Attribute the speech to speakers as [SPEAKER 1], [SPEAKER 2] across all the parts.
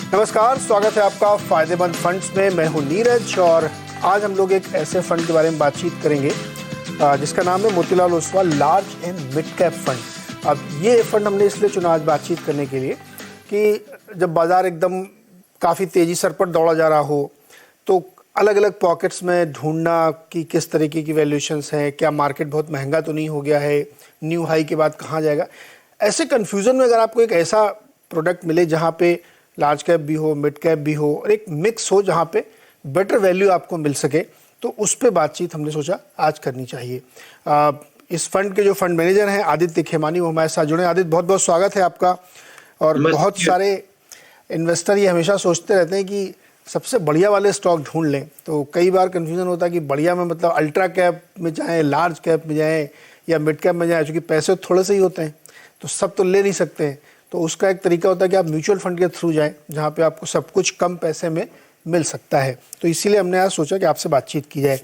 [SPEAKER 1] नमस्कार, स्वागत है आपका फायदेमंद फंड्स में। मैं हूं नीरज और आज हम लोग एक ऐसे फंड के बारे में बातचीत करेंगे जिसका नाम है Motilal Oswal large and mid cap fund. अब ये फंड हमने इसलिए चुना आज बातचीत करने के लिए कि जब बाजार एकदम काफ़ी तेज़ी सर पर दौड़ा जा रहा हो तो अलग अलग पॉकेट्स में ढूंढना कि किस तरीके की वैल्यूएशंस हैं, क्या मार्केट बहुत महंगा तो नहीं हो गया है, न्यू हाई के बाद कहाँ जाएगा, ऐसे कन्फ्यूज़न में अगर आपको एक ऐसा प्रोडक्ट मिले जहाँ पे लार्ज कैप भी हो, मिड कैप भी हो और एक मिक्स हो जहाँ पे बेटर वैल्यू आपको मिल सके, तो उस पे बातचीत हमने सोचा आज करनी चाहिए। इस फंड के जो फंड मैनेजर हैं आदित्य खेमानी, वो हमारे साथ जुड़े। आदित्य, बहुत बहुत स्वागत है आपका। और बहुत सारे इन्वेस्टर ये हमेशा सोचते रहते हैं कि सबसे बढ़िया वाले स्टॉक ढूंढ लें, तो कई बार कन्फ्यूजन होता है कि बढ़िया में मतलब अल्ट्रा कैप में जाएँ, लार्ज कैप में जाएँ या मिड कैप में जाएँ, क्योंकि पैसे थोड़े से ही होते हैं तो सब तो ले नहीं सकते हैं। तो उसका एक तरीका होता है कि आप म्यूचुअल फंड के थ्रू जाएं जहां पे आपको सब कुछ कम पैसे में मिल सकता है। तो इसीलिए हमने आज सोचा कि आपसे बातचीत की जाए।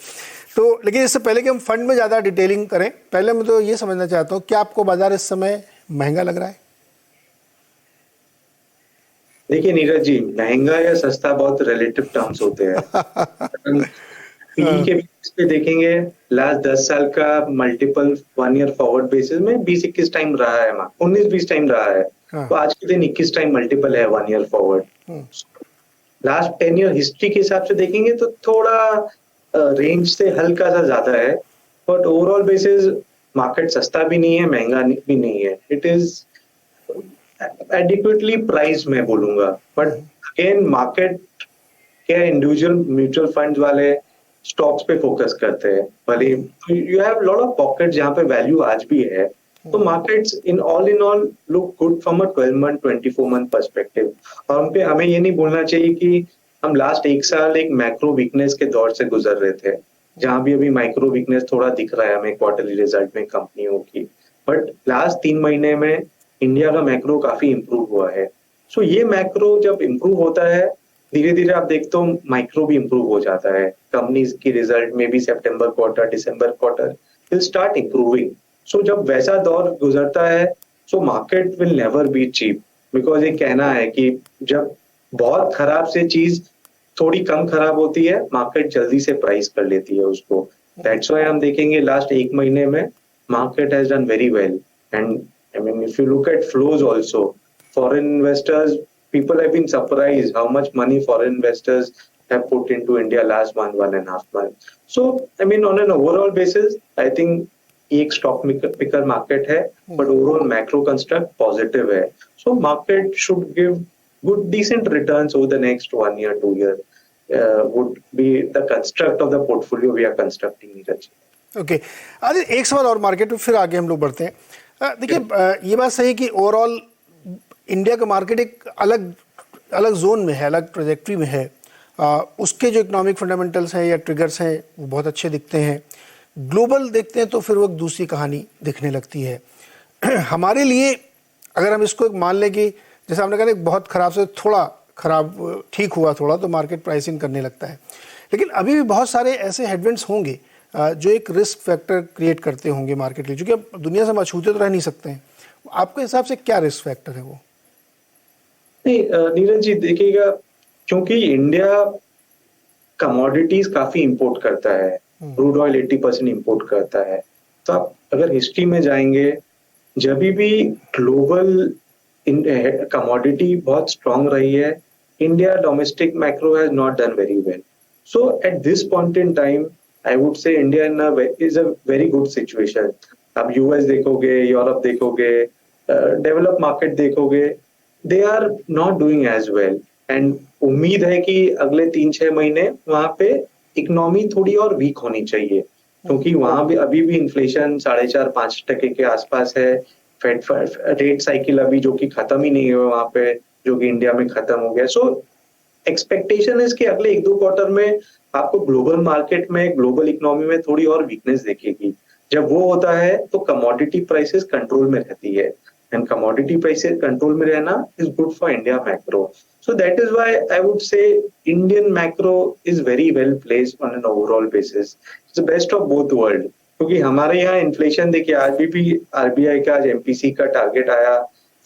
[SPEAKER 1] तो लेकिन इससे पहले कि हम फंड में ज़्यादा डिटेलिंग करें, पहले मैं तो ये समझना चाहता हूँ, क्या आपको बाजार इस समय महंगा लग रहा है?
[SPEAKER 2] देखिए नीरज जी, महंगा या सस्ता बहुत रिलेटिव टर्म्स होते हैं। पी के बेसिस पे देखेंगे, लास्ट 10 साल का मल्टीपल 1 ईयर फॉरवर्ड बेसिस में 20-21 टाइम रहा है, 19-20 टाइम रहा है। तो आज के दिन 21 टाइम मल्टीपल है 1 year forward. Last 10 year history के हिसाब से देखेंगे तो थोड़ा रेंज से हल्का सा ज्यादा है, बट ओवरऑल बेसिस मार्केट सस्ता भी नहीं है, महंगा भी नहीं है। इट इज एडिक्वेटली प्राइस मैं बोलूंगा। बट अगेन मार्केट क्या इंडिविजुअल म्यूचुअल फंड्स वाले स्टॉक्स पे फोकस करते हैं, भले you have lot of pocket जहां पे वैल्यू आज भी है। तो markets in all look good from a 12 month 24 month perspective. और हमें ये नहीं बोलना चाहिए कि हम लास्ट 1 साल एक मैक्रो वीकनेस के दौर से गुजर रहे थे, जहां भी अभी माइक्रो वीकनेस थोड़ा दिख रहा है हमें क्वार्टरली रिजल्ट में कंपनियों की। बट लास्ट 3 महीने में इंडिया का मैक्रो काफी इंप्रूव हुआ है। सो ये मैक्रो जब इंप्रूव होता है, धीरे धीरे आप देखते हो माइक्रो भी इंप्रूव हो जाता है। कंपनीज की रिजल्ट में भी सितंबर क्वार्टर, दिसंबर quarter will start improving. So जब वैसा दौर गुजरता है, so market will never be cheap. Because ये कहना है कि जब बहुत खराब से चीज थोड़ी कम खराब होती है, मार्केट जल्दी से प्राइस कर लेती है उसको। दैट्स व्हाई हम देखेंगे लास्ट 1 महीने में market has done very well. And I mean if you look at flows also, foreign investors, people have been surprised how much money foreign investors have put into India last 1.5 month. So, I mean, on an overall basis, I think एक stock picker market है, but overall macro construct positive है। So market should give good decent returns over the next 1 year 2 year would be the construct of the portfolio we are constructing, Neeraj.
[SPEAKER 1] Okay, अरे एक सवाल और market में, फिर आगे हम लोग बढ़ते हैं। देखिए, ये बात सही है कि ओवरऑल इंडिया का मार्केट एक अलग अलग जोन में है, अलग ट्रेजेक्ट्री में है। उसके जो इकोनॉमिक फंडामेंटल्स हैं या ट्रिगर्स हैं वो बहुत अच्छे दिखते हैं। ग्लोबल देखते हैं तो फिर वो दूसरी कहानी दिखने लगती है। हमारे लिए अगर हम इसको एक मान लें कि जैसे आपने कहा एक बहुत ख़राब से थोड़ा ख़राब ठीक हुआ थोड़ा, तो मार्केट प्राइसिंग करने लगता है। लेकिन अभी भी बहुत सारे ऐसे हेडविंड्स होंगे जो एक रिस्क फैक्टर क्रिएट करते होंगे मार्केट के लिए, क्योंकि अब दुनिया से हम अछूते तो रह नहीं सकते हैं। आपके हिसाब से क्या रिस्क फैक्टर है वो?
[SPEAKER 2] नहीं नीरज जी, देखिएगा, क्योंकि इंडिया कमोडिटीज काफी इंपोर्ट करता है, क्रूड ऑयल 80% इंपोर्ट करता है। तो आप अगर हिस्ट्री में जाएंगे, जब भी ग्लोबल कमोडिटी बहुत स्ट्रांग रही है, India domestic macro has not done very well. So at this point in time I would say India is a very good situation. आप यूएस देखोगे, यूरोप देखोगे, डेवलप मार्केट देखोगे, they are not doing as well. And उम्मीद है कि अगले 3-6 महीने वहां पे इकोनॉमी थोड़ी और वीक होनी चाहिए, क्योंकि वहां भी अभी भी इन्फ्लेशन 4.5-5% के आसपास है। फेड रेट साइकिल अभी जो कि खत्म ही नहीं हुआ वहां पे, जो कि इंडिया में खत्म हो गया। सो एक्सपेक्टेशन है कि अगले 1-2 क्वार्टर में आपको ग्लोबल मार्केट में, ग्लोबल इकोनॉमी में थोड़ी और वीकनेस दिखेगी। जब वो होता है तो कमोडिटी प्राइसेस कंट्रोल में रहती है, एंड कमोडिटी प्राइसेस कंट्रोल में रहना is good for India macro. So that is why I would से Indian macro is very well placed on an overall basis. It's the best of both world, क्योंकि हमारे यहाँ inflation देखिए, आज भी RBI का, आज एमपीसी का टारगेट आया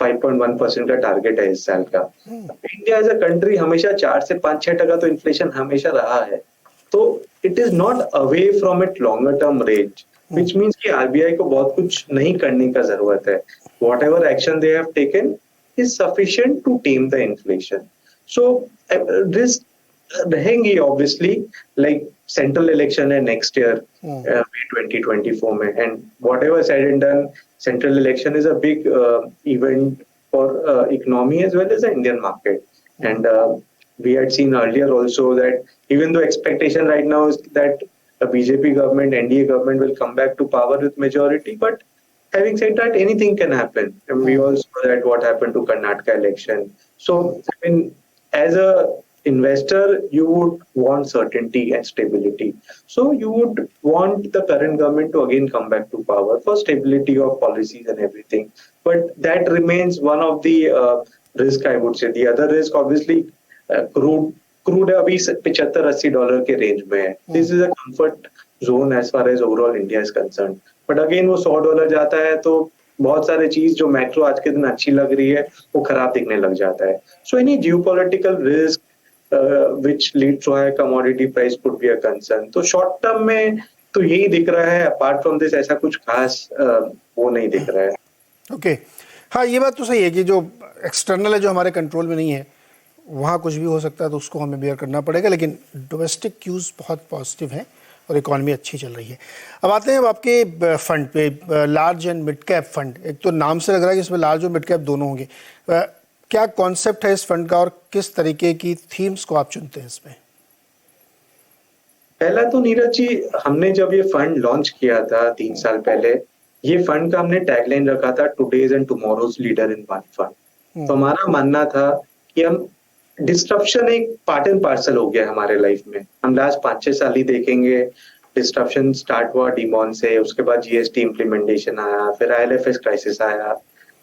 [SPEAKER 2] 5.1% का टारगेट है इस साल का। इंडिया एज अ कंट्री हमेशा 4 से 5-6% तो इन्फ्लेशन हमेशा रहा है, तो it is not away from it longer term range, which means कि आरबीआई को बहुत कुछ नहीं करने का जरूरत है। Whatever action they have taken is sufficient to tame the inflation. So risk रहेंगी ऑब्वियसली, लाइक सेंट्रल इलेक्शन है नेक्स्ट ईयर May 2024 में, and whatever said and done, central election is a big event for economy as well as the Indian market. And we had seen earlier also that even though expectation right now is that the BJP government, NDA government will come back to power with majority, but having said that, anything can happen. And we all saw that what happened to Karnataka election. So, I mean, as a investor, you would want certainty and stability. So you would want the current government to again come back to power for stability of policies and everything. But that remains one of the risk, I would say. The other risk, obviously, crude अभी $75-80 के range में है. This is a comfort zone as far as overall India is concerned. But again वो $100 जाता है तो बहुत सारे चीज जो मैक्रो आज के दिन अच्छी लग रही है वो खराब दिखने लग जाता है. So any geopolitical risk which leads to high commodity price could be a concern. तो शॉर्ट टर्म में तो यही दिख रहा है, अपार्ट फ्रॉम दिस ऐसा कुछ खास वो नहीं दिख रहा है.
[SPEAKER 1] ओके हाँ, ये बात तो सही है कि जो एक्सटर्नल है, जो हमारे कंट्रोल में नहीं है, वहाँ कुछ भी हो सकता है, तो उसको हमें बेयर करना पड़ेगा. लेकिन डोमेस्टिक क्यूज बहुत पॉजिटिव हैं और इकॉनमी अच्छी चल रही है. अब आते हैं अब आपके फंड पे, large and mid cap fund. एक तो नाम से लग रहा है कि इसमें लार्ज और मिड कैप दोनों होंगे. क्या कॉन्सेप्ट है इस फंड का और किस तरीके की थीम्स को आप चुनते हैं इसमें?
[SPEAKER 2] पहला तो नीरज जी, हमने जब ये फंड लॉन्च किया था 3 साल पहले, ये फंड का हमने टैगलाइन रखा था today's and tomorrow's leader in one fund. तो हमारा मानना था कि हम डिस्ट्रप्शन एक पार्ट एंड पार्सल हो गया हमारे लाइफ में. हम लास्ट 5-6 साल ही देखेंगे, डिस्ट्रप्शन स्टार्ट हुआ डीमॉन से, उसके बाद जीएसटी इम्प्लीमेंटेशन आया, फिर आईएलएफएस क्राइसिस आया,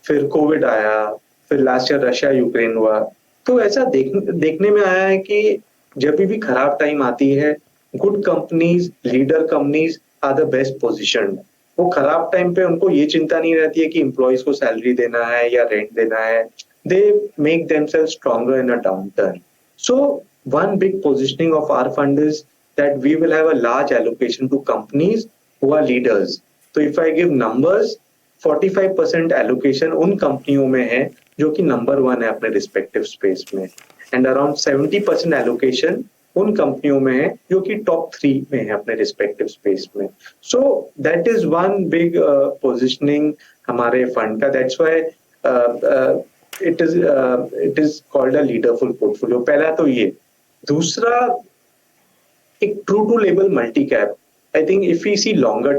[SPEAKER 2] फिर कोविड आया, फिर लास्ट ईयर रशिया यूक्रेन हुआ. तो ऐसा देखने में आया है कि जब भी खराब टाइम आती है, good companies, leader companies are the best positioned. वो खराब टाइम पे उनको ये चिंता नहीं रहती है कि एम्प्लॉइज को सैलरी देना है या रेंट देना है. They make themselves stronger in a downturn. So one big positioning of our fund is that we will have a large allocation to companies who are leaders. तो if I give numbers, 45% allocation उन कंपनियों में है जो कि number 1 है अपने respective space में, एंड अराउंड 70% एलोकेशन उन कंपनियों में है जो कि टॉप 3 में है अपने रिस्पेक्टिव स्पेस में. So that is one big positioning हमारे फंड का. That's why it is called a leaderful portfolio. पहला तो ये. दूसरा, एक true to level multi cap. I think if we see longer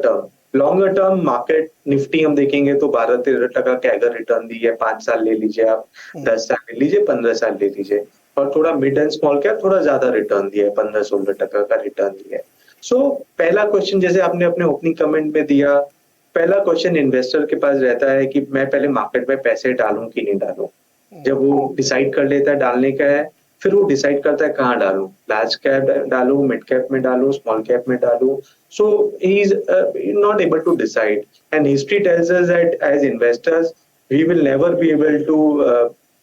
[SPEAKER 2] term market Nifty हम देखेंगे तो 12-13% कैगर रिटर्न दी है. 5 साल ले लीजिए आप, 10 साल ले लीजिए, 15 साल ले लीजिए. और थोड़ा मिड एंड स्मॉल कैप थोड़ा ज्यादा रिटर्न दिया है, 15-16% का रिटर्न दिया है. सो पहला क्वेश्चन, जैसे आपने अपने ओपनिंग कमेंट में दिया, पहला क्वेश्चन इन्वेस्टर के पास रहता है कि मैं पहले मार्केट में पैसे डालूं कि नहीं डालूं. जब वो डिसाइड कर लेता है डालने का है, फिर वो डिसाइड करता है कहाँ डालूं. लार्ज कैप डालूं, मिड कैप में डालूं, स्मॉल कैप में डालूं. So he is not able to decide, and history tells us that as investors we will never be able to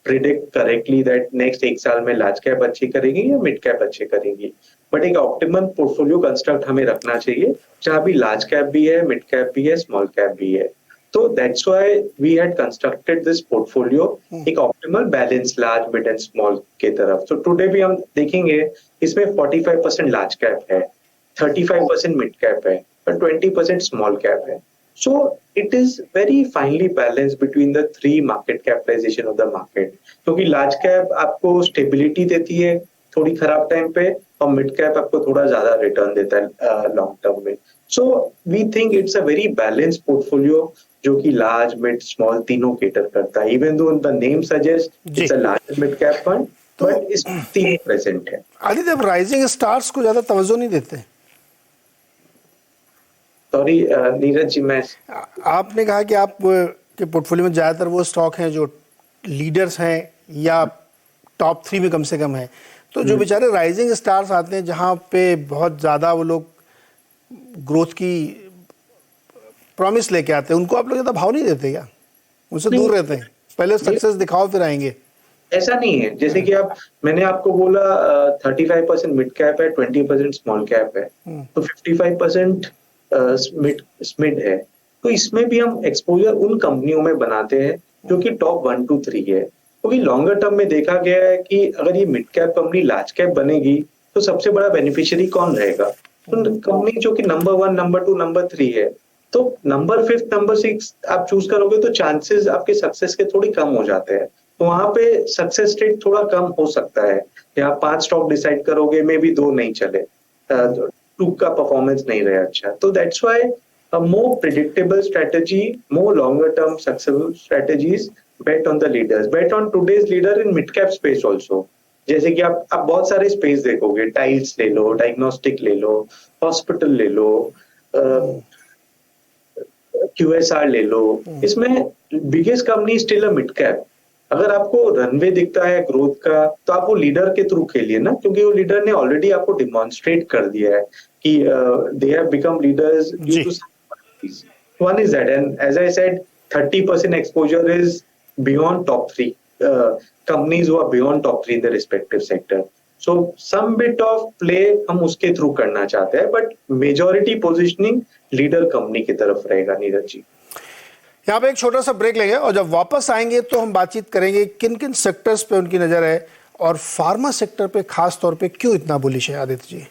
[SPEAKER 2] predict correctly that next 1 साल में लार्ज कैप अच्छी करेगी या मिड कैप अच्छी करेगी. बट एक ऑप्टिमम पोर्टफोलियो कंस्ट्रक्ट हमें रखना चाहिए जहाँ भी लार्ज कैप भी है, मिड कैप भी है, स्मॉल कैप भी है. तो that's why we had constructed this portfolio, एक optimal balance large, mid and small के तरफ. तो टुडे भी हम देखेंगे इसमें 45% लार्ज कैप है, 35% मिड कैप है और 20% स्मॉल कैप है. So it is very finely balanced between the 3 market capitalization of the market. क्योंकि लार्ज कैप आपको स्टेबिलिटी देती है थोड़ी खराब टाइम पे, और मिड कैप आपको थोड़ा ज्यादा रिटर्न देता है लॉन्ग टर्म में. So we think it's a very balanced portfolio जो कि लार्ज, मिड, स्मॉल तीनों केटर करता है. Even though the name suggest it's a large mid cap fund, but इस तीनों प्रेजेंट है.
[SPEAKER 1] आदित्य, अब राइजिंग स्टार्स को ज्यादा तवज्जो नहीं देते?
[SPEAKER 2] सॉरी नीरज जी, मैं
[SPEAKER 1] आपने कहा कि आप के पोर्टफोलियो में ज़्यादातर वो स्टॉक हैं जो लीडर्स हैं या टॉप 3 में कम से कम है. तो जो बेचारे राइजिंग स्टार्स आते हैं जहाँ पे बहुत ज़्यादा वो लोग ग्रोथ की प्रॉमिस लेके आते हैं, उनको आप लोग ज़्यादा भाव नहीं देते क्या? उनसे दूर रहते हैं? पहले सक्सेस दिखाओ फिर आएंगे।
[SPEAKER 2] ऐसा नहीं है, जैसे कि मैंने आपको बोला 35% मिड कैप है, 20% स्मॉल कैप है, तो 55% मिड है। तो इसमें भी हम एक्सपोजर उन कंपनियों में बनाते हैं जो कि टॉप 1 to 3 है, क्योंकि लॉन्गर टर्म में देखा गया है कि अगर ये mid cap company large cap बनेगी तो सबसे बड़ा बेनिफिशियरी कौन रहेगा? तो कंपनी जो कि नंबर 1, नंबर 2, नंबर 3 है, तो नंबर 5, नंबर 6 आप चूज करोगे तो चांसेस आपके सक्सेस के थोड़ी कम हो जाते हैं। तो वहां पे सक्सेस रेट थोड़ा कम हो सकता है। यहाँ 5 स्टॉक डिसाइड करोगे, मे बी 2 नहीं चले, 2 का परफॉर्मेंस नहीं रहा अच्छा, तो that's why a more predictable strategy, more longer term successful strategies, bet on the leaders, bet on today's leader in mid cap space also। जैसे कि आप बहुत सारे स्पेस देखोगे, टाइल्स ले लो, डायग्नोस्टिक ले लो, हॉस्पिटल ले लो, QSR ले लो, इसमें biggest company still a mid cap. अगर आपको रनवे दिखता है ग्रोथ का तो आप वो लीडर के थ्रू खेलिए ना, क्योंकि वो लीडर ने ऑलरेडी आपको डिमॉन्स्ट्रेट कर दिया है कि they have become leaders due to one is that, and as I said, 30% exposure is beyond top 3 companies who are beyond top 3 in their respective sector, so some bit of play हम उसके through करना चाहते हैं, but majority positioning leader company की तरफ रहेगा। नीरज जी,
[SPEAKER 1] यहाँ पे एक छोटा सा ब्रेक लेंगे और जब वापस आएंगे तो हम बातचीत करेंगे किन किन सेक्टर्स पे उनकी नजर है और फार्मा सेक्टर पे खास तौर पे क्यों इतना बुलिश है आदित्य जी।